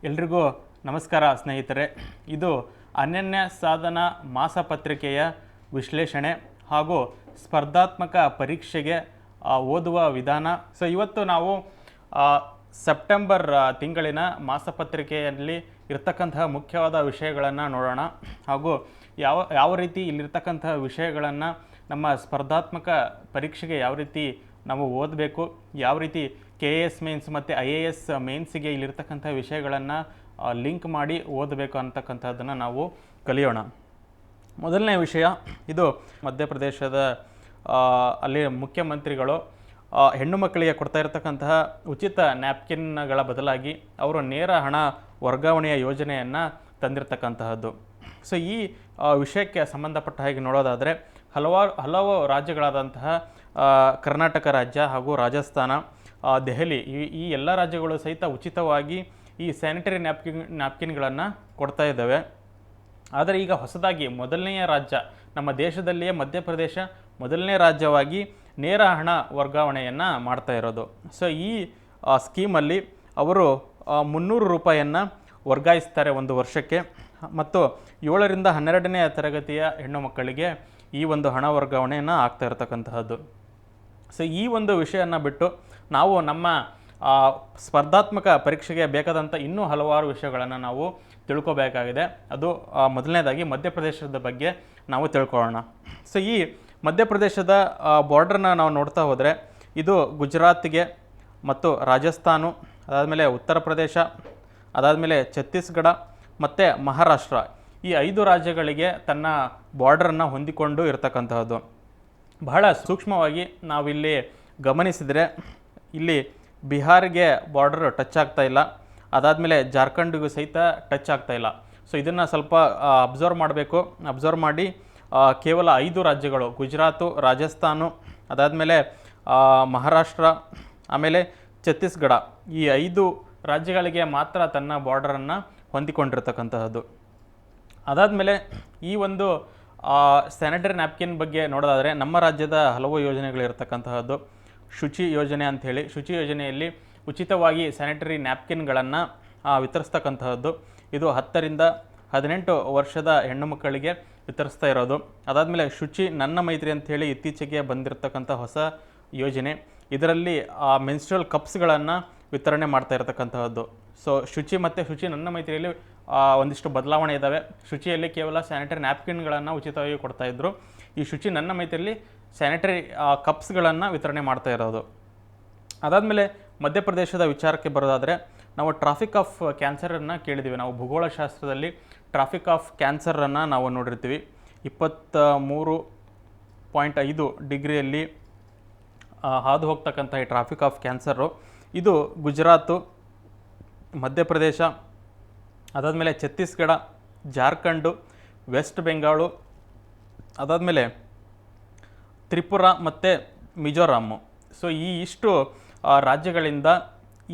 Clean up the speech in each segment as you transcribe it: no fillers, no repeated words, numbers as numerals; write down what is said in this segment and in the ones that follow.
ಎಲ್ರಿಗೂ ನಮಸ್ಕಾರ ಸ್ನೇಹಿತರೆ. ಇದು ಅನನ್ಯ ಸಾಧನ ಮಾಸಪತ್ರಿಕೆಯ ವಿಶ್ಲೇಷಣೆ ಹಾಗೂ ಸ್ಪರ್ಧಾತ್ಮಕ ಪರೀಕ್ಷೆಗೆ ಓದುವ ವಿಧಾನ. ಇವತ್ತು ನಾವು ಸೆಪ್ಟೆಂಬರ್ ತಿಂಗಳಿನ ಮಾಸಪತ್ರಿಕೆಯಲ್ಲಿ ಇರ್ತಕ್ಕಂತಹ ಮುಖ್ಯವಾದ ವಿಷಯಗಳನ್ನು ನೋಡೋಣ ಹಾಗೂ ಯಾವ ರೀತಿ ಇಲ್ಲಿರ್ತಕ್ಕಂತಹ ವಿಷಯಗಳನ್ನು ನಮ್ಮ ಸ್ಪರ್ಧಾತ್ಮಕ ಪರೀಕ್ಷೆಗೆ ಯಾವ ರೀತಿ ನಾವು ಓದಬೇಕು, ಯಾವ ರೀತಿ KS ಮೇನ್ಸ್ ಮತ್ತು IAS ಮೇನ್ಸಿಗೆ ಇಲ್ಲಿರ್ತಕ್ಕಂಥ ವಿಷಯಗಳನ್ನು ಲಿಂಕ್ ಮಾಡಿ ಓದಬೇಕು ಅಂತಕ್ಕಂಥದ್ದನ್ನು ನಾವು ಕಲಿಯೋಣ. ಮೊದಲನೇ ವಿಷಯ, ಇದು ಮಧ್ಯಪ್ರದೇಶದ ಅಲ್ಲಿ ಮುಖ್ಯಮಂತ್ರಿಗಳು ಹೆಣ್ಣು ಮಕ್ಕಳಿಗೆ ಕೊಡ್ತಾ ಇರತಕ್ಕಂತಹ ಉಚಿತ ನ್ಯಾಪ್ಕಿನ್ಗಳ ಬದಲಾಗಿ ಅವರು ನೇರ ಹಣ ವರ್ಗಾವಣೆಯ ಯೋಜನೆಯನ್ನು ತಂದಿರತಕ್ಕಂತಹದ್ದು. ಈ ವಿಷಯಕ್ಕೆ ಸಂಬಂಧಪಟ್ಟ ಹಾಗೆ ನೋಡೋದಾದರೆ ಹಲವು ರಾಜ್ಯಗಳಾದಂತಹ ಕರ್ನಾಟಕ ರಾಜ್ಯ ಹಾಗೂ ರಾಜಸ್ಥಾನ, ದೆಹಲಿ ಈ ಎಲ್ಲ ರಾಜ್ಯಗಳು ಸಹಿತ ಉಚಿತವಾಗಿ ಈ ಸ್ಯಾನಿಟರಿ ನ್ಯಾಪ್ಕಿನ್ಗಳನ್ನು ಕೊಡ್ತಾ ಇದ್ದಾವೆ. ಆದರೆ ಈಗ ಹೊಸದಾಗಿ ಮೊದಲನೆಯ ರಾಜ್ಯ, ನಮ್ಮ ದೇಶದಲ್ಲಿಯೇ ಮಧ್ಯಪ್ರದೇಶ ಮೊದಲನೇ ರಾಜ್ಯವಾಗಿ ನೇರ ಹಣ ವರ್ಗಾವಣೆಯನ್ನು ಮಾಡ್ತಾ ಇರೋದು. ಈ ಸ್ಕೀಮಲ್ಲಿ ಅವರು 300 ರೂಪಾಯಿಯನ್ನು ವರ್ಗಾಯಿಸ್ತಾರೆ ಒಂದು ವರ್ಷಕ್ಕೆ, ಮತ್ತು 7ರಿಂದ 12ನೇ ತರಗತಿಯ ಹೆಣ್ಣು ಮಕ್ಕಳಿಗೆ ಈ ಒಂದು ಹಣ ವರ್ಗಾವಣೆಯನ್ನು ಆಗ್ತಾ ಇರತಕ್ಕಂತಹದ್ದು. ಈ ಒಂದು ವಿಷಯವನ್ನು ಬಿಟ್ಟು ನಾವು ನಮ್ಮ ಸ್ಪರ್ಧಾತ್ಮಕ ಪರೀಕ್ಷೆಗೆ ಬೇಕಾದಂಥ ಇನ್ನೂ ಹಲವಾರು ವಿಷಯಗಳನ್ನು ನಾವು ತಿಳ್ಕೊಬೇಕಾಗಿದೆ. ಅದು ಮೊದಲನೇದಾಗಿ ಮಧ್ಯಪ್ರದೇಶದ ಬಗ್ಗೆ ನಾವು ತಿಳ್ಕೊಳ್ಳೋಣ. ಈ ಮಧ್ಯಪ್ರದೇಶದ ಬಾರ್ಡ್ರನ್ನ ನಾವು ನೋಡ್ತಾ ಹೋದರೆ ಇದು ಗುಜರಾತ್ಗೆ ಮತ್ತು ರಾಜಸ್ಥಾನ, ಅದಾದಮೇಲೆ ಉತ್ತರ ಪ್ರದೇಶ, ಅದಾದಮೇಲೆ ಛತ್ತೀಸ್ಗಢ ಮತ್ತು ಮಹಾರಾಷ್ಟ್ರ, ಈ 5 ರಾಜ್ಯಗಳಿಗೆ ತನ್ನ ಬಾರ್ಡ್ರನ್ನು ಹೊಂದಿಕೊಂಡು ಇರತಕ್ಕಂತಹದ್ದು. ಬಹಳ ಸೂಕ್ಷ್ಮವಾಗಿ ನಾವಿಲ್ಲಿ ಗಮನಿಸಿದರೆ ಇಲ್ಲಿ ಬಿಹಾರ್ಗೆ ಬಾರ್ಡರ್ ಟಚ್ ಆಗ್ತಾ ಇಲ್ಲ, ಅದಾದಮೇಲೆ ಜಾರ್ಖಂಡ್ಗೂ ಸಹಿತ ಟಚ್ ಆಗ್ತಾ ಇಲ್ಲ. ಇದನ್ನು ಸ್ವಲ್ಪ ಅಬ್ಸರ್ವ್ ಮಾಡಬೇಕು. ಅಬ್ಸರ್ವ್ ಮಾಡಿ ಕೇವಲ 5 ರಾಜ್ಯಗಳು, ಗುಜರಾತು, ರಾಜಸ್ಥಾನ, ಅದಾದಮೇಲೆ ಮಹಾರಾಷ್ಟ್ರ, ಆಮೇಲೆ ಛತ್ತೀಸ್ಗಢ, ಈ 5 ರಾಜ್ಯಗಳಿಗೆ ಮಾತ್ರ ತನ್ನ ಬಾರ್ಡರನ್ನು ಹೊಂದಿಕೊಂಡಿರ್ತಕ್ಕಂತಹದ್ದು. ಅದಾದಮೇಲೆ ಈ ಒಂದು ಸ್ಯಾನಿಟರಿ ನ್ಯಾಪ್ಕಿನ್ ಬಗ್ಗೆ ನೋಡೋದಾದರೆ ನಮ್ಮ ರಾಜ್ಯದ ಹಲವು ಯೋಜನೆಗಳಿರ್ತಕ್ಕಂತಹದ್ದು. ಶುಚಿ ಯೋಜನೆ ಅಂಥೇಳಿ, ಶುಚಿ ಯೋಜನೆಯಲ್ಲಿ ಉಚಿತವಾಗಿ ಸ್ಯಾನಿಟರಿ ನ್ಯಾಪ್ಕಿನ್ಗಳನ್ನು ವಿತರಿಸ್ತಕ್ಕಂತಹದ್ದು. ಇದು 10ರಿಂದ 18 ವರ್ಷದ ಹೆಣ್ಣು ಮಕ್ಕಳಿಗೆ ವಿತರಿಸ್ತಾ ಇರೋದು. ಅದಾದಮೇಲೆ ಶುಚಿ ನನ್ನ ಮೈತ್ರಿ ಅಂಥೇಳಿ ಇತ್ತೀಚೆಗೆ ಬಂದಿರತಕ್ಕಂಥ ಹೊಸ ಯೋಜನೆ. ಇದರಲ್ಲಿ ಮೆನ್ಸ್ಟ್ರಲ್ ಕಪ್ಸ್ಗಳನ್ನು ವಿತರಣೆ ಮಾಡ್ತಾ ಇರತಕ್ಕಂತಹದ್ದು. ಶುಚಿ ಮತ್ತು ಶುಚಿ ನನ್ನ ಮೈತ್ರಿಯಲ್ಲಿ ಒಂದಿಷ್ಟು ಬದಲಾವಣೆ ಇದ್ದಾವೆ. ಶುಚಿಯಲ್ಲಿ ಕೇವಲ ಸ್ಯಾನಿಟರಿ ನ್ಯಾಪ್ಕಿನ್ಗಳನ್ನು ಉಚಿತವಾಗಿ ಕೊಡ್ತಾಯಿದ್ರು. ಈ ಶುಚಿ ನನ್ನ ಮೈತ್ರಿಯಲ್ಲಿ ಸ್ಯಾನಿಟರಿ ಕಪ್ಸ್ಗಳನ್ನು ವಿತರಣೆ ಮಾಡ್ತಾ ಇರೋದು. ಅದಾದಮೇಲೆ ಮಧ್ಯಪ್ರದೇಶದ ವಿಚಾರಕ್ಕೆ ಬರೋದಾದರೆ ನಾವು ಟ್ರಾಫಿಕ್ ಆಫ್ ಕ್ಯಾನ್ಸರನ್ನು ಕೇಳಿದ್ದೀವಿ. ನಾವು ಭೂಗೋಳಶಾಸ್ತ್ರದಲ್ಲಿ ಟ್ರಾಫಿಕ್ ಆಫ್ ಕ್ಯಾನ್ಸರನ್ನು ನಾವು ನೋಡಿರ್ತೀವಿ. 23.5 ಡಿಗ್ರಿಯಲ್ಲಿ ಹಾದು ಹೋಗ್ತಕ್ಕಂಥ ಈ ಟ್ರಾಫಿಕ್ ಆಫ್ ಕ್ಯಾನ್ಸರು ಇದು ಗುಜರಾತು, ಮಧ್ಯಪ್ರದೇಶ, ಅದಾದಮೇಲೆ ಛತ್ತೀಸ್ಗಢ, ಜಾರ್ಖಂಡು, ವೆಸ್ಟ್ ಬೆಂಗಾಳು, ಅದಾದಮೇಲೆ ತ್ರಿಪುರಾ ಮತ್ತು ಮಿಜೋರಾಮು. ಈ ಇಷ್ಟು ರಾಜ್ಯಗಳಿಂದ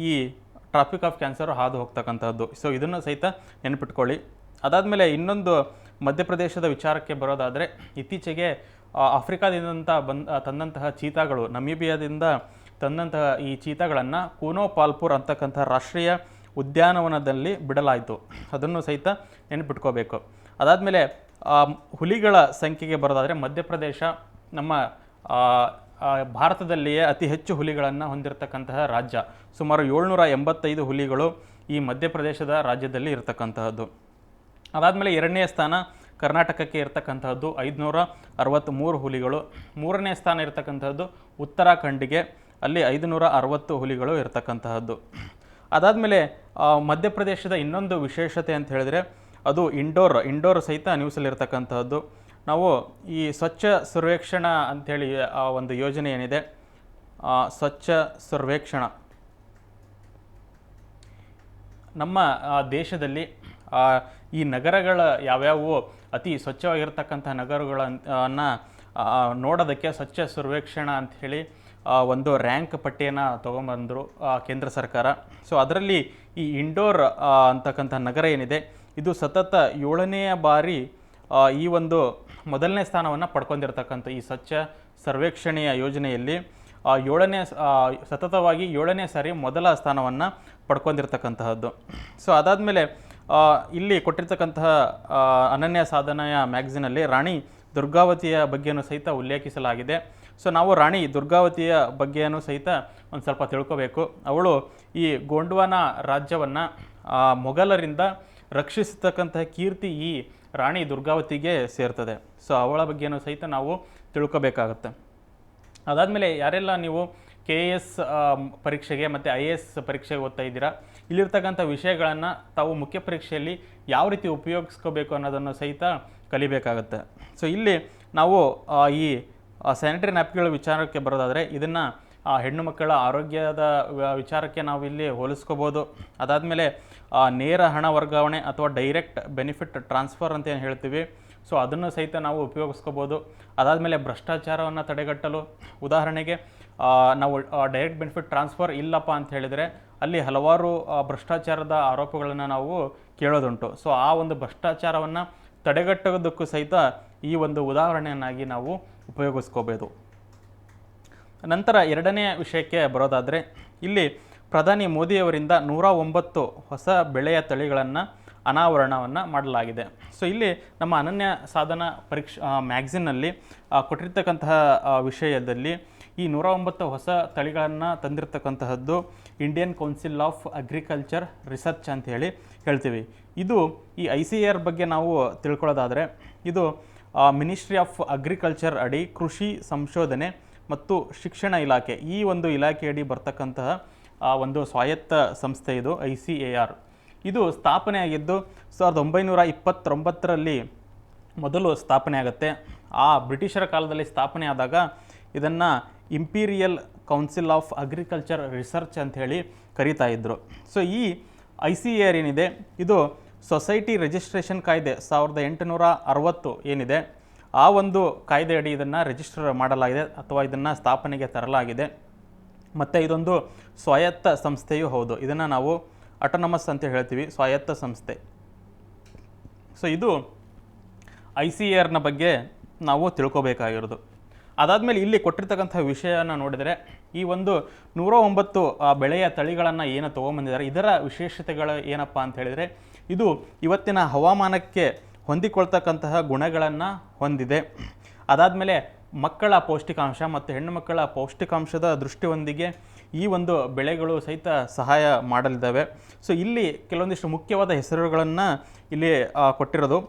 ಈ ಟ್ರಾಫಿಕ್ ಆಫ್ ಕ್ಯಾನ್ಸರ್ ಹಾದು ಹೋಗ್ತಕ್ಕಂಥದ್ದು. ಇದನ್ನು ಸಹಿತ ನೆನಪಿಟ್ಕೊಳ್ಳಿ. ಅದಾದಮೇಲೆ ಇನ್ನೊಂದು ಮಧ್ಯಪ್ರದೇಶದ ವಿಚಾರಕ್ಕೆ ಬರೋದಾದರೆ ಇತ್ತೀಚೆಗೆ ಆಫ್ರಿಕಾದಿಂದ ತಂದಂತಹ ಚೀತಾಗಳು, ನಮೀಬಿಯಾದಿಂದ ತಂದಂತಹ ಈ ಚೀತಾಗಳನ್ನು ಕೂನೋ ಪಾಲ್ಪುರ್ ಅಂತಕ್ಕಂಥ ರಾಷ್ಟ್ರೀಯ ಉದ್ಯಾನವನದಲ್ಲಿ ಬಿಡಲಾಯಿತು. ಅದನ್ನು ಸಹಿತ ನೆನಪಿಟ್ಕೋಬೇಕು. ಅದಾದಮೇಲೆ ಹುಲಿಗಳ ಸಂಖ್ಯೆಗೆ ಬರೋದಾದರೆ ಮಧ್ಯಪ್ರದೇಶ ನಮ್ಮ ಭಾರತದಲ್ಲಿಯೇ ಅತಿ ಹೆಚ್ಚು ಹುಲಿಗಳನ್ನು ಹೊಂದಿರತಕ್ಕಂತಹ ರಾಜ್ಯ. ಸುಮಾರು 785 ಹುಲಿಗಳು ಈ ಮಧ್ಯಪ್ರದೇಶದ ರಾಜ್ಯದಲ್ಲಿ ಇರತಕ್ಕಂತಹದ್ದು. ಅದಾದಮೇಲೆ 2ನೇ ಸ್ಥಾನ ಕರ್ನಾಟಕಕ್ಕೆ ಇರತಕ್ಕಂತಹದ್ದು, 563 ಹುಲಿಗಳು. 3ನೇ ಸ್ಥಾನ ಇರತಕ್ಕಂತಹದ್ದು ಉತ್ತರಾಖಂಡ್ಗೆ, ಅಲ್ಲಿ 560 ಹುಲಿಗಳು ಇರತಕ್ಕಂತಹದ್ದು. ಅದಾದಮೇಲೆ ಮಧ್ಯಪ್ರದೇಶದ ಇನ್ನೊಂದು ವಿಶೇಷತೆ ಅಂತ ಹೇಳಿದರೆ ಅದು ಇಂಡೋರ್ ಸಹಿತ ನ್ಯೂಸಲ್ಲಿರ್ತಕ್ಕಂತಹದ್ದು. ನಾವು ಈ ಸ್ವಚ್ಛ ಸರ್ವೇಕ್ಷಣ ಅಂಥೇಳಿ ಒಂದು ಯೋಜನೆ ಏನಿದೆ, ಸ್ವಚ್ಛ ಸರ್ವೇಕ್ಷಣ, ನಮ್ಮ ದೇಶದಲ್ಲಿ ಈ ನಗರಗಳ ಯಾವ್ಯಾವು ಅತಿ ಸ್ವಚ್ಛವಾಗಿರ್ತಕ್ಕಂಥ ನಗರಗಳನ್ನು ನೋಡೋದಕ್ಕೆ ಸ್ವಚ್ಛ ಸರ್ವೇಕ್ಷಣ ಅಂಥೇಳಿ ಒಂದು ರ್ಯಾಂಕ್ ಪಟ್ಟಿಯನ್ನು ತೊಗೊಂಬಂದರು ಕೇಂದ್ರ ಸರ್ಕಾರ. ಅದರಲ್ಲಿ ಈ ಇಂಡೋರ್ ಅಂತಕ್ಕಂಥ ನಗರ ಏನಿದೆ ಇದು ಸತತ 7ನೇ ಬಾರಿ ಈ ಒಂದು ಮೊದಲನೇ ಸ್ಥಾನವನ್ನು ಪಡ್ಕೊಂಡಿರ್ತಕ್ಕಂಥ ಈ ಸ್ವಚ್ಛ ಸರ್ವೇಕ್ಷಣೆಯ ಯೋಜನೆಯಲ್ಲಿ ಸತತವಾಗಿ 7ನೇ ಸಾರಿ ಮೊದಲ ಸ್ಥಾನವನ್ನು ಪಡ್ಕೊಂಡಿರ್ತಕ್ಕಂತಹದ್ದು. ಸೊ ಅದಾದಮೇಲೆ ಇಲ್ಲಿ ಕೊಟ್ಟಿರ್ತಕ್ಕಂತಹ ಅನನ್ಯ ಸಾಧನೆಯ ಮ್ಯಾಗ್ಝಿನಲ್ಲಿ ರಾಣಿ ದುರ್ಗಾವತಿಯ ಬಗ್ಗೆಯೂ ಸಹಿತ ಉಲ್ಲೇಖಿಸಲಾಗಿದೆ. ಸೊ ನಾವು ರಾಣಿ ದುರ್ಗಾವತಿಯ ಬಗ್ಗೆಯೂ ಸಹಿತ ಒಂದು ಸ್ವಲ್ಪ ತಿಳ್ಕೋಬೇಕು. ಅವಳು ಈ ಗೋಂಡ್ವಾನ ರಾಜ್ಯವನ್ನು ಮೊಘಲರಿಂದ ರಕ್ಷಿಸತಕ್ಕಂತಹ ಕೀರ್ತಿ ಈ ರಾಣಿ ದುರ್ಗಾವತಿಗೆ ಸೇರ್ತದೆ. ಸೊ ಅವಳ ಬಗ್ಗೆಯೂ ಸಹಿತ ನಾವು ತಿಳ್ಕೋಬೇಕಾಗತ್ತೆ. ಅದಾದಮೇಲೆ ಯಾರೆಲ್ಲ ನೀವು KS ಪರೀಕ್ಷೆಗೆ ಮತ್ತು IAS ಪರೀಕ್ಷೆಗೆ ಓದ್ತಾ ಇದ್ದೀರಾ, ಇಲ್ಲಿರ್ತಕ್ಕಂಥ ವಿಷಯಗಳನ್ನು ತಾವು ಮುಖ್ಯ ಪರೀಕ್ಷೆಯಲ್ಲಿ ಯಾವ ರೀತಿ ಉಪಯೋಗಿಸ್ಕೋಬೇಕು ಅನ್ನೋದನ್ನು ಸಹಿತ ಕಲಿಬೇಕಾಗತ್ತೆ. ಸೊ ಇಲ್ಲಿ ನಾವು ಈ ಸ್ಯಾನಿಟರಿ ನ್ಯಾಪ್ಕಿನ್ಗಳ ವಿಚಾರಕ್ಕೆ ಬರೋದಾದರೆ ಇದನ್ನು ಹೆಣ್ಣು ಮಕ್ಕಳ ಆರೋಗ್ಯದ ವಿಚಾರಕ್ಕೆ ನಾವು ಇಲ್ಲಿ ಹೋಲಿಸ್ಕೋಬೋದು. ಅದಾದಮೇಲೆ ನೇರ ಹಣ ವರ್ಗಾವಣೆ ಅಥವಾ ಡೈರೆಕ್ಟ್ ಬೆನಿಫಿಟ್ ಟ್ರಾನ್ಸ್ಫರ್ ಅಂತ ಏನು ಹೇಳ್ತೀವಿ, ಸೊ ಅದನ್ನು ಸಹಿತ ನಾವು ಉಪಯೋಗಿಸ್ಕೋಬೋದು. ಅದಾದಮೇಲೆ ಭ್ರಷ್ಟಾಚಾರವನ್ನು ತಡೆಗಟ್ಟಲು, ಉದಾಹರಣೆಗೆ ನಾವು ಡೈರೆಕ್ಟ್ ಬೆನಿಫಿಟ್ ಟ್ರಾನ್ಸ್ಫರ್ ಇಲ್ಲಪ್ಪ ಅಂತ ಹೇಳಿದರೆ ಅಲ್ಲಿ ಹಲವಾರು ಭ್ರಷ್ಟಾಚಾರದ ಆರೋಪಗಳನ್ನು ನಾವು ಕೇಳೋದುಂಟು. ಸೊ ಆ ಒಂದು ಭ್ರಷ್ಟಾಚಾರವನ್ನು ತಡೆಗಟ್ಟೋದಕ್ಕೂ ಸಹಿತ ಈ ಒಂದು ಉದಾಹರಣೆಯನ್ನಾಗಿ ನಾವು ಉಪಯೋಗಿಸ್ಕೋಬೋದು. ನಂತರ 2ನೇ ವಿಷಯಕ್ಕೆ ಬರೋದಾದರೆ ಇಲ್ಲಿ ಪ್ರಧಾನಿ ಮೋದಿಯವರಿಂದ 109 ಹೊಸ ಬೆಳೆಯ ತಳಿಗಳನ್ನು ಅನಾವರಣವನ್ನು ಮಾಡಲಾಗಿದೆ. ಸೊ ಇಲ್ಲಿ ನಮ್ಮ ಅನನ್ಯ ಸಾಧನಾ ಮ್ಯಾಗ್ಝಿನ್ನಲ್ಲಿ ಕೊಟ್ಟಿರ್ತಕ್ಕಂತಹ ವಿಷಯದಲ್ಲಿ ಈ 109 ಹೊಸ ತಳಿಗಳನ್ನು ತಂದಿರತಕ್ಕಂತಹದ್ದು Indian Council of agriculture research ಅಂತ ಹೇಳ್ತೀವಿ. ಇದು ಈ ICAR ಬಗ್ಗೆ ನಾವು ತಿಳ್ಕೊಳ್ಳೋದಾದರೆ ಇದು ಮಿನಿಸ್ಟ್ರಿ ಆಫ್ ಅಗ್ರಿಕಲ್ಚರ್ ಅಡಿ ಕೃಷಿ ಸಂಶೋಧನೆ ಮತ್ತು ಶಿಕ್ಷಣ ಇಲಾಖೆ, ಈ ಒಂದು ಇಲಾಖೆಯಡಿ ಬರ್ತಕ್ಕಂತಹ ಒಂದು ಸ್ವಾಯತ್ತ ಸಂಸ್ಥೆ ಇದು ICAR. ಇದು ಸ್ಥಾಪನೆಯಾಗಿದ್ದು 1929ರಲ್ಲಿ ಮೊದಲು ಸ್ಥಾಪನೆ ಆಗುತ್ತೆ. ಬ್ರಿಟಿಷರ ಕಾಲದಲ್ಲಿ ಸ್ಥಾಪನೆ ಆದಾಗ ಇದನ್ನು imperial council of agriculture research ಅಂತ ಹೇಳಿ ಕರೀತಾ ಇದ್ದರು. ಸೊ ಈ ICAR ಏನಿದೆ ಇದು ಸೊಸೈಟಿ ರಿಜಿಸ್ಟ್ರೇಷನ್ ಕಾಯ್ದೆ 1860 ಏನಿದೆ ಆ ಒಂದು ಕಾಯ್ದೆಯಡಿ ಇದನ್ನು ರಿಜಿಸ್ಟರ್ ಮಾಡಲಾಗಿದೆ ಅಥವಾ ಇದನ್ನು ಸ್ಥಾಪನೆಗೆ ತರಲಾಗಿದೆ. ಮತ್ತು ಇದೊಂದು ಸ್ವಾಯತ್ತ ಸಂಸ್ಥೆಯೂ ಹೌದು. ಇದನ್ನು ನಾವು ಅಟೋನಮಸ್ ಅಂತ ಹೇಳ್ತೀವಿ, ಸ್ವಾಯತ್ತ ಸಂಸ್ಥೆ. ಸೊ ಇದು ICARನ ಬಗ್ಗೆ ನಾವು ತಿಳ್ಕೊಬೇಕಾಗಿರೋದು. ಅದಾದಮೇಲೆ ಇಲ್ಲಿ ಕೊಟ್ಟಿರ್ತಕ್ಕಂಥ ವಿಷಯನ ನೋಡಿದರೆ ಈ ಒಂದು 109 ಬೆಳೆಯ ತಳಿಗಳನ್ನು ಏನು ತೊಗೊಂಬಂದಿದ್ದಾರೆ ಇದರ ವಿಶೇಷತೆಗಳು ಏನಪ್ಪ ಅಂತ ಹೇಳಿದರೆ ಇದು ಇವತ್ತಿನ ಹವಾಮಾನಕ್ಕೆ ಹೊಂದಿಕೊಳ್ತಕ್ಕಂತಹ ಗುಣಗಳನ್ನು ಹೊಂದಿದೆ. ಅದಾದಮೇಲೆ ಮಕ್ಕಳ ಪೌಷ್ಟಿಕಾಂಶ ಮತ್ತು ಹೆಣ್ಣು ಮಕ್ಕಳ ಪೌಷ್ಟಿಕಾಂಶದ ದೃಷ್ಟಿಯೊಂದಿಗೆ ಈ ಒಂದು ಬೆಳೆಗಳು ಸಹಿತ ಸಹಾಯ ಮಾಡಲಿದ್ದಾವೆ. ಸೊ ಇಲ್ಲಿ ಕೆಲವೊಂದಿಷ್ಟು ಮುಖ್ಯವಾದ ಹೆಸರುಗಳನ್ನು ಇಲ್ಲಿ ಕೊಟ್ಟಿರೋದು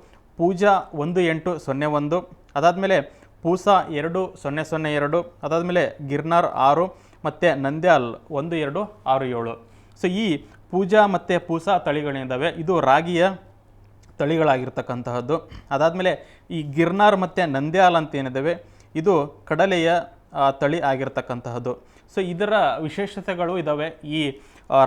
ಪೂಜಾ 1801, ಅದಾದಮೇಲೆ ಪೂಸಾ 2002, ಅದಾದಮೇಲೆ ಗಿರ್ನಾರ್ 6 ಮತ್ತು ನಂದ್ಯಾಲ್ 1267. ಸೊ ಈ ಪೂಜಾ ಮತ್ತು ಪೂಸಾ ತಳಿಗಳಿದ್ದಾವೆ, ಇದು ರಾಗಿಯ ತಳಿಗಳಾಗಿರ್ತಕ್ಕಂತಹದ್ದು. ಅದಾದಮೇಲೆ ಈ ಗಿರ್ನಾರ್ ಮತ್ತು ನಂದ್ಯಾಲ್ ಅಂತ ಏನಿದ್ದಾವೆ ಇದು ಕಡಲೆಯ ತಳಿ ಆಗಿರ್ತಕ್ಕಂತಹದ್ದು. ಸೊ ಇದರ ವಿಶೇಷತೆಗಳು ಇದ್ದಾವೆ. ಈ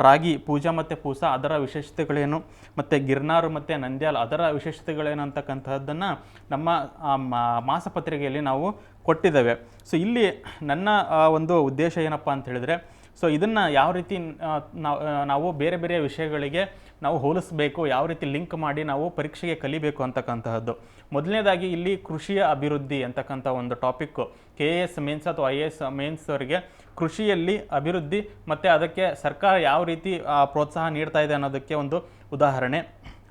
ರಾಗಿ ಪೂಜಾ ಮತ್ತು ಪೂಸಾ ಅದರ ವಿಶೇಷತೆಗಳೇನು, ಮತ್ತು ಗಿರ್ನಾರ್ ಮತ್ತು ನಂದ್ಯಾಲ್ ಅದರ ವಿಶೇಷತೆಗಳೇನು ಅಂತಕ್ಕಂತಹದ್ದನ್ನು ನಮ್ಮ ಮಾಸಪತ್ರಿಕೆಯಲ್ಲಿ ನಾವು ಕೊಟ್ಟಿದ್ದೇವೆ. ಸೊ ಇಲ್ಲಿ ನನ್ನ ಒಂದು ಉದ್ದೇಶ ಏನಪ್ಪ ಅಂತ ಹೇಳಿದರೆ ಸೊ ಇದನ್ನು ಯಾವ ರೀತಿ ನಾವು ಬೇರೆ ಬೇರೆ ವಿಷಯಗಳಿಗೆ ನಾವು ಹೋಲಿಸಬೇಕು, ಯಾವ ರೀತಿ ಲಿಂಕ್ ಮಾಡಿ ನಾವು ಪರೀಕ್ಷೆಗೆ ಕಲಿಬೇಕು ಅಂತಕ್ಕಂತಹದ್ದು. ಮೊದಲನೇದಾಗಿ ಇಲ್ಲಿ ಕೃಷಿಯ ಅಭಿವೃದ್ಧಿ ಅಂತಕ್ಕಂಥ ಒಂದು ಟಾಪಿಕ್ಕು KS ಮೇನ್ಸ್ ಅಥವಾ IAS ಮೇನ್ಸ್ ಅವರಿಗೆ ಕೃಷಿಯಲ್ಲಿ ಅಭಿವೃದ್ಧಿ ಮತ್ತು ಅದಕ್ಕೆ ಸರ್ಕಾರ ಯಾವ ರೀತಿ ಪ್ರೋತ್ಸಾಹ ನೀಡ್ತಾ ಇದೆ ಅನ್ನೋದಕ್ಕೆ ಒಂದು ಉದಾಹರಣೆ.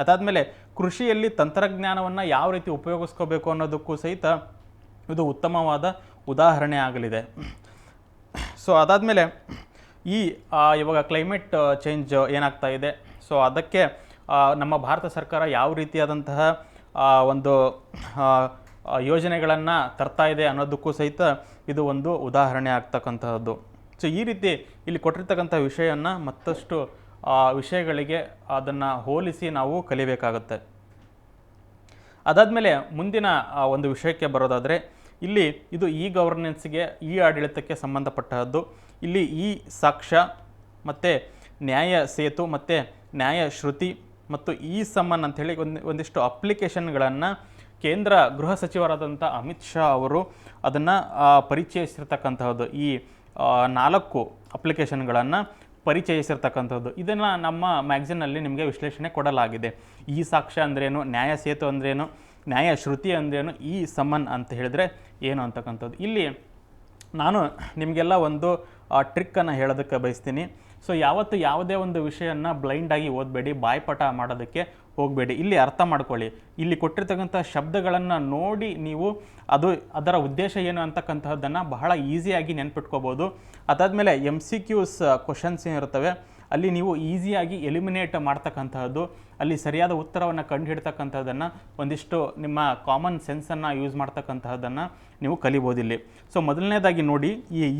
ಅದಾದಮೇಲೆ ಕೃಷಿಯಲ್ಲಿ ತಂತ್ರಜ್ಞಾನವನ್ನು ಯಾವ ರೀತಿ ಉಪಯೋಗಿಸ್ಕೋಬೇಕು ಅನ್ನೋದಕ್ಕೂ ಸಹಿತ ಇದು ಉತ್ತಮವಾದ ಉದಾಹರಣೆ ಆಗಲಿದೆ. ಸೊ ಅದಾದಮೇಲೆ ಇವಾಗ ಕ್ಲೈಮೇಟ್ ಚೇಂಜ್ ಏನಾಗ್ತಾ ಇದೆ, ಸೊ ಅದಕ್ಕೆ ನಮ್ಮ ಭಾರತ ಸರ್ಕಾರ ಯಾವ ರೀತಿಯಾದಂತಹ ಒಂದು ಯೋಜನೆಗಳನ್ನು ತರ್ತಾ ಇದೆ ಅನ್ನೋದಕ್ಕೂ ಸಹಿತ ಇದು ಒಂದು ಉದಾಹರಣೆ ಆಗ್ತಕ್ಕಂತಹದ್ದು. ಸೊ ಈ ರೀತಿ ಇಲ್ಲಿ ಕೊಟ್ಟಿರ್ತಕ್ಕಂಥ ವಿಷಯವನ್ನು ಮತ್ತಷ್ಟು ವಿಷಯಗಳಿಗೆ ಅದನ್ನು ಹೋಲಿಸಿ ನಾವು ಕಲಿಬೇಕಾಗುತ್ತೆ. ಅದಾದಮೇಲೆ ಮುಂದಿನ ಒಂದು ವಿಷಯಕ್ಕೆ ಬರೋದಾದರೆ ಇಲ್ಲಿ ಇದು ಗವರ್ನೆನ್ಸ್ಗೆ ಆಡಳಿತಕ್ಕೆ ಸಂಬಂಧಪಟ್ಟದ್ದು. ಇಲ್ಲಿ ಸಾಕ್ಷ್ಯ ಮತ್ತು ನ್ಯಾಯ ಸೇತು ಮತ್ತು ನ್ಯಾಯ ಶ್ರುತಿ ಮತ್ತು ಸಮನ್ ಅಂಥೇಳಿ ಒಂದಿಷ್ಟು ಅಪ್ಲಿಕೇಶನ್ಗಳನ್ನು ಕೇಂದ್ರ ಗೃಹ ಸಚಿವರಾದಂಥ ಅಮಿತ್ ಶಾ ಅವರು ಅದನ್ನು ಪರಿಚಯಿಸಿರ್ತಕ್ಕಂತಹದ್ದು. ಈ 4 ಅಪ್ಲಿಕೇಶನ್ಗಳನ್ನು ಪರಿಚಯಿಸಿರ್ತಕ್ಕಂಥದ್ದು. ಇದನ್ನು ನಮ್ಮ ಮ್ಯಾಗ್ಝಿನ್ನಲ್ಲಿ ನಿಮಗೆ ವಿಶ್ಲೇಷಣೆ ಕೊಡಲಾಗಿದೆ. ಸಾಕ್ಷ್ಯ ಅಂದ್ರೇನು, ನ್ಯಾಯ ಸೇತು ಅಂದ್ರೇನು, ನ್ಯಾಯ ಶ್ರುತಿ ಅಂದ್ರೇನು, ಸಮನ್ ಅಂತ ಹೇಳಿದ್ರೆ ಏನು ಅಂತಕ್ಕಂಥದ್ದು. ಇಲ್ಲಿ ನಾನು ನಿಮಗೆಲ್ಲ ಒಂದು ಟ್ರಿಕ್ಕನ್ನು ಹೇಳೋದಕ್ಕೆ ಬಯಸ್ತೀನಿ. ಸೊ ಯಾವತ್ತು ಯಾವುದೇ ಒಂದು ವಿಷಯನ ಬ್ಲೈಂಡಾಗಿ ಓದಬೇಡಿ, ಬಾಯ್ಪಾಠ ಮಾಡೋದಕ್ಕೆ ಹೋಗಬೇಡಿ. ಇಲ್ಲಿ ಅರ್ಥ ಮಾಡ್ಕೊಳ್ಳಿ, ಇಲ್ಲಿ ಕೊಟ್ಟಿರ್ತಕ್ಕಂಥ ಶಬ್ದಗಳನ್ನು ನೋಡಿ ನೀವು ಅದರ ಉದ್ದೇಶ ಏನು ಅಂತಕ್ಕಂತಹದ್ದನ್ನು ಬಹಳ ಈಸಿಯಾಗಿ ನೆನ್ಪಿಟ್ಕೋಬೋದು. ಅದಾದಮೇಲೆ MCQs ಕ್ವಶನ್ಸ್ ಏನಿರ್ತವೆ ಅಲ್ಲಿ ನೀವು ಈಸಿಯಾಗಿ ಎಲಿಮಿನೇಟ್ ಮಾಡ್ತಕ್ಕಂತಹದ್ದು, ಅಲ್ಲಿ ಸರಿಯಾದ ಉತ್ತರವನ್ನು ಕಂಡುಹಿಡ್ತಕ್ಕಂಥದ್ದನ್ನು, ಒಂದಿಷ್ಟು ನಿಮ್ಮ ಕಾಮನ್ ಸೆನ್ಸನ್ನು ಯೂಸ್ ಮಾಡ್ತಕ್ಕಂತಹದ್ದನ್ನು ನೀವು ಕಲಿಬೋದಿಲ್ಲಿ. ಸೊ ಮೊದಲನೇದಾಗಿ ನೋಡಿ,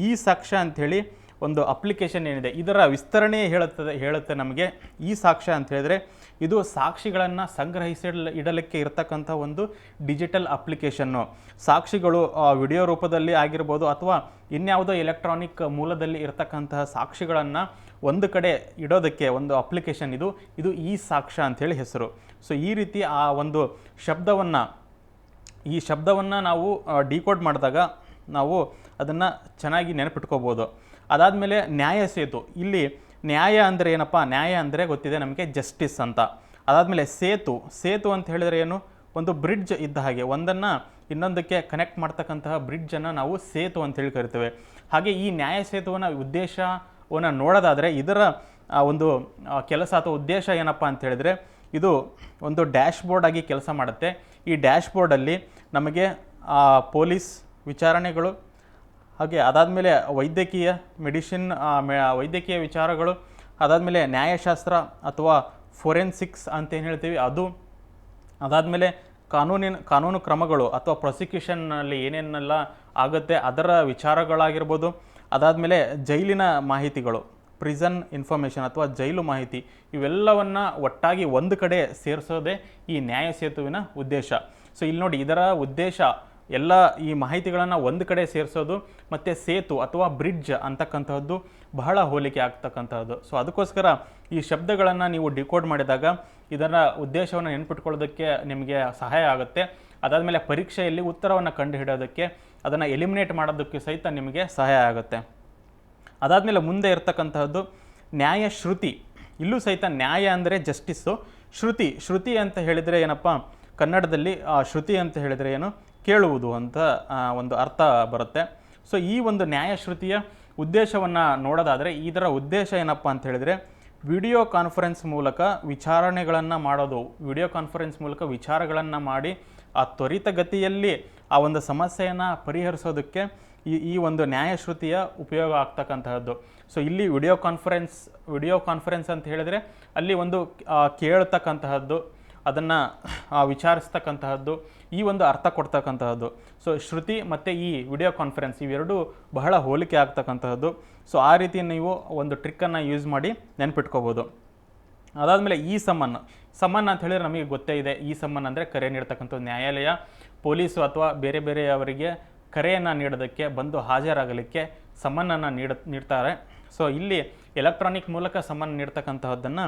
ಈ ಸಾಕ್ಷ್ಯ ಅಂಥೇಳಿ ಒಂದು ಅಪ್ಲಿಕೇಶನ್ ಏನಿದೆ, ಇದರ ವಿಸ್ತರಣೆ ಹೇಳುತ್ತೆ ನಮಗೆ. ಈ ಸಾಕ್ಷ್ಯ ಅಂತ ಹೇಳಿದ್ರೆ ಇದು ಸಾಕ್ಷಿಗಳನ್ನು ಇಡಲಿಕ್ಕೆ ಇರತಕ್ಕಂಥ ಒಂದು ಡಿಜಿಟಲ್ ಅಪ್ಲಿಕೇಶನ್ನು. ಸಾಕ್ಷಿಗಳು ವಿಡಿಯೋ ರೂಪದಲ್ಲಿ ಆಗಿರ್ಬೋದು ಅಥವಾ ಇನ್ಯಾವುದೋ ಎಲೆಕ್ಟ್ರಾನಿಕ್ ಮೂಲದಲ್ಲಿ ಇರತಕ್ಕಂತಹ ಸಾಕ್ಷಿಗಳನ್ನು ಒಂದು ಕಡೆ ಇಡೋದಕ್ಕೆ ಒಂದು ಅಪ್ಲಿಕೇಶನ್ ಇದು ಈ ಸಾಕ್ಷ್ಯ ಅಂಥೇಳಿ ಹೆಸರು. ಸೊ ಈ ರೀತಿ ಆ ಒಂದು ಶಬ್ದವನ್ನು ನಾವು ಡಿಕೋಡ್ ಮಾಡಿದಾಗ ನಾವು ಅದನ್ನು ಚೆನ್ನಾಗಿ ನೆನಪಿಟ್ಕೋಬೋದು. ಅದಾದಮೇಲೆ ನ್ಯಾಯ ಸೇತು. ಇಲ್ಲಿ ನ್ಯಾಯ ಅಂದರೆ ಏನಪ್ಪ, ನ್ಯಾಯ ಅಂದರೆ ಗೊತ್ತಿದೆ ನಮಗೆ, ಜಸ್ಟಿಸ್ ಅಂತ. ಅದಾದಮೇಲೆ ಸೇತು ಅಂತ ಹೇಳಿದರೆ ಏನು, ಒಂದು ಬ್ರಿಡ್ಜ್ ಇದ್ದ ಹಾಗೆ, ಒಂದನ್ನು ಇನ್ನೊಂದಕ್ಕೆ ಕನೆಕ್ಟ್ ಮಾಡ್ತಕ್ಕಂತಹ ಬ್ರಿಡ್ಜನ್ನು ನಾವು ಸೇತು ಅಂತೇಳಿ ಕರಿತೇವೆ. ಹಾಗೆ ಈ ನ್ಯಾಯ ಸೇತುವಿನ ಉದ್ದೇಶವನ್ನು ನೋಡೋದಾದರೆ ಇದರ ಒಂದು ಕೆಲಸ ಅಥವಾ ಉದ್ದೇಶ ಏನಪ್ಪ ಅಂತ ಹೇಳಿದರೆ ಇದು ಒಂದು ಡ್ಯಾಶ್ ಬೋರ್ಡ್ ಆಗಿ ಕೆಲಸ ಮಾಡುತ್ತೆ. ಈ ಡ್ಯಾಶ್ ಬೋರ್ಡಲ್ಲಿ ನಮಗೆ ಪೊಲೀಸ್ ವಿಚಾರಣೆಗಳು, ಹಾಗೆ ಅದಾದಮೇಲೆ ವೈದ್ಯಕೀಯ ವಿಚಾರಗಳು, ಅದಾದಮೇಲೆ ನ್ಯಾಯಶಾಸ್ತ್ರ ಅಥವಾ ಫೋರೆನ್ಸಿಕ್ಸ್ ಅಂತೇನು ಹೇಳ್ತೀವಿ ಅದು, ಅದಾದಮೇಲೆ ಕಾನೂನು ಕ್ರಮಗಳು ಅಥವಾ ಪ್ರಾಸಿಕ್ಯೂಷನ್ನಲ್ಲಿ ಏನೇನೆಲ್ಲ ಆಗುತ್ತೆ ಅದರ ವಿಚಾರಗಳಾಗಿರ್ಬೋದು. ಅದಾದಮೇಲೆ ಜೈಲಿನ ಮಾಹಿತಿಗಳು, ಪ್ರಿಸನ್ ಇನ್ಫಾರ್ಮೇಷನ್ ಅಥವಾ ಜೈಲು ಮಾಹಿತಿ, ಇವೆಲ್ಲವನ್ನು ಒಟ್ಟಾಗಿ ಒಂದು ಕಡೆ ಸೇರಿಸೋದೇ ಈ ನ್ಯಾಯ ಸೇತುವಿನ ಉದ್ದೇಶ. ಸೊ ಇಲ್ಲಿ ನೋಡಿ, ಇದರ ಉದ್ದೇಶ ಎಲ್ಲ ಈ ಮಾಹಿತಿಗಳನ್ನು ಒಂದು ಕಡೆ ಸೇರಿಸೋದು ಮತ್ತು ಸೇತು ಅಥವಾ ಬ್ರಿಡ್ಜ್ ಅಂತಕ್ಕಂಥದ್ದು ಬಹಳ ಹೋಲಿಕೆ ಆಗ್ತಕ್ಕಂಥದ್ದು. ಸೊ ಅದಕ್ಕೋಸ್ಕರ ಈ ಶಬ್ದಗಳನ್ನು ನೀವು ಡಿಕೋಡ್ ಮಾಡಿದಾಗ ಇದರ ಉದ್ದೇಶವನ್ನು ನೆನ್ಪಿಟ್ಕೊಳ್ಳೋದಕ್ಕೆ ನಿಮಗೆ ಸಹಾಯ ಆಗುತ್ತೆ. ಅದಾದಮೇಲೆ ಪರೀಕ್ಷೆಯಲ್ಲಿ ಉತ್ತರವನ್ನು ಕಂಡುಹಿಡೋದಕ್ಕೆ, ಅದನ್ನು ಎಲಿಮಿನೇಟ್ ಮಾಡೋದಕ್ಕೆ ಸಹಿತ ನಿಮಗೆ ಸಹಾಯ ಆಗುತ್ತೆ. ಅದಾದಮೇಲೆ ಮುಂದೆ ಇರತಕ್ಕಂತಹದ್ದು ನ್ಯಾಯಶ್ರುತಿ. ಇಲ್ಲೂ ಸಹಿತ ನ್ಯಾಯ ಅಂದರೆ ಜಸ್ಟಿಸ್ಸು, ಶ್ರುತಿ ಅಂತ ಹೇಳಿದರೆ ಏನಪ್ಪ, ಕನ್ನಡದಲ್ಲಿ ಶ್ರುತಿ ಅಂತ ಹೇಳಿದರೆ ಏನು, ಕೇಳುವುದು ಅಂತ ಒಂದು ಅರ್ಥ ಬರುತ್ತೆ. ಸೊ ಈ ಒಂದು ನ್ಯಾಯಶ್ರುತಿಯ ಉದ್ದೇಶವನ್ನು ನೋಡೋದಾದರೆ ಇದರ ಉದ್ದೇಶ ಏನಪ್ಪ ಅಂತ ಹೇಳಿದರೆ ವಿಡಿಯೋ ಕಾನ್ಫರೆನ್ಸ್ ಮೂಲಕ ವಿಚಾರಣೆಗಳನ್ನು ಮಾಡೋದು, ವಿಡಿಯೋ ಕಾನ್ಫರೆನ್ಸ್ ಮೂಲಕ ವಿಚಾರಗಳನ್ನು ಮಾಡಿ ಆ ತ್ವರಿತಗತಿಯಲ್ಲಿ ಆ ಒಂದು ಸಮಸ್ಯೆಯನ್ನು ಪರಿಹರಿಸೋದಕ್ಕೆ ಈ ಒಂದು ನ್ಯಾಯಶ್ರುತಿಯ ಉಪಯೋಗ ಆಗ್ತಕ್ಕಂತಹದ್ದು. ಸೊ ಇಲ್ಲಿ ವಿಡಿಯೋ ಕಾನ್ಫರೆನ್ಸ್ ಅಂತ ಹೇಳಿದರೆ ಅಲ್ಲಿ ಒಂದು ಕೇಳ್ತಕ್ಕಂತಹದ್ದು, ಅದನ್ನು ವಿಚಾರಿಸ್ತಕ್ಕಂತಹದ್ದು, ಈ ಒಂದು ಅರ್ಥ ಕೊಡ್ತಕ್ಕಂತಹದ್ದು. ಸೊ ಶ್ರುತಿ ಮತ್ತು ಈ ವಿಡಿಯೋ ಕಾನ್ಫರೆನ್ಸ್ ಇವೆರಡೂ ಬಹಳ ಹೋಲಿಕೆ ಆಗ್ತಕ್ಕಂತಹದ್ದು. ಸೊ ಆ ರೀತಿ ನೀವು ಒಂದು ಟ್ರಿಕ್ಕನ್ನು ಯೂಸ್ ಮಾಡಿ ನೆನ್ಪಿಟ್ಕೋಬೋದು. ಅದಾದಮೇಲೆ ಈ ಸಮನ್ ಅಂತ ಹೇಳಿದ್ರೆ ನಮಗೆ ಗೊತ್ತೇ ಇದೆ. ಈ ಸಮನ್ ಅಂದರೆ ಕರೆ ನೀಡ್ತಕ್ಕಂಥದ್ದು, ನ್ಯಾಯಾಲಯ ಪೊಲೀಸು ಅಥವಾ ಬೇರೆಯವರಿಗೆ ಕರೆಯನ್ನು ನೀಡೋದಕ್ಕೆ, ಬಂದು ಹಾಜರಾಗಲಿಕ್ಕೆ ಸಮನ್ನನ್ನು ನೀಡ್ತಾರೆ. ಸೊ ಇಲ್ಲಿ ಎಲೆಕ್ಟ್ರಾನಿಕ್ ಮೂಲಕ ಸಮನ್ ನೀಡ್ತಕ್ಕಂತಹದ್ದನ್ನು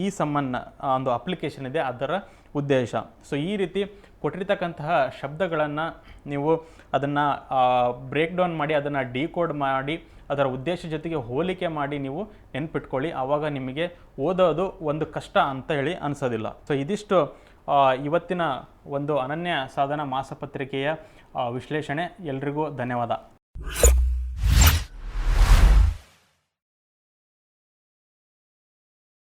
ಈ ಸಮನ್ ಒಂದು ಅಪ್ಲಿಕೇಶನ್ ಇದೆ, ಅದರ ಉದ್ದೇಶ. ಸೊ ಈ ರೀತಿ ಕೊಟ್ಟಿರ್ತಕ್ಕಂತಹ ಶಬ್ದಗಳನ್ನು ನೀವು ಅದನ್ನು ಬ್ರೇಕ್ ಡೌನ್ ಮಾಡಿ, ಅದನ್ನು ಡಿಕೋಡ್ ಮಾಡಿ, ಅದರ ಉದ್ದೇಶ ಜೊತೆಗೆ ಹೋಲಿಕೆ ಮಾಡಿ ನೀವು ನೆನ್ಪಿಟ್ಕೊಳ್ಳಿ. ಆವಾಗ ನಿಮಗೆ ಓದೋದು ಒಂದು ಕಷ್ಟ ಅಂತ ಹೇಳಿ ಅನಿಸೋದಿಲ್ಲ. ಸೊ ಇದಿಷ್ಟು ಇವತ್ತಿನ ಒಂದು ಅನನ್ಯ ಸಾಧನ ಮಾಸಪತ್ರಿಕೆಯ ವಿಶ್ಲೇಷಣೆ. ಎಲ್ರಿಗೂ ಧನ್ಯವಾದ.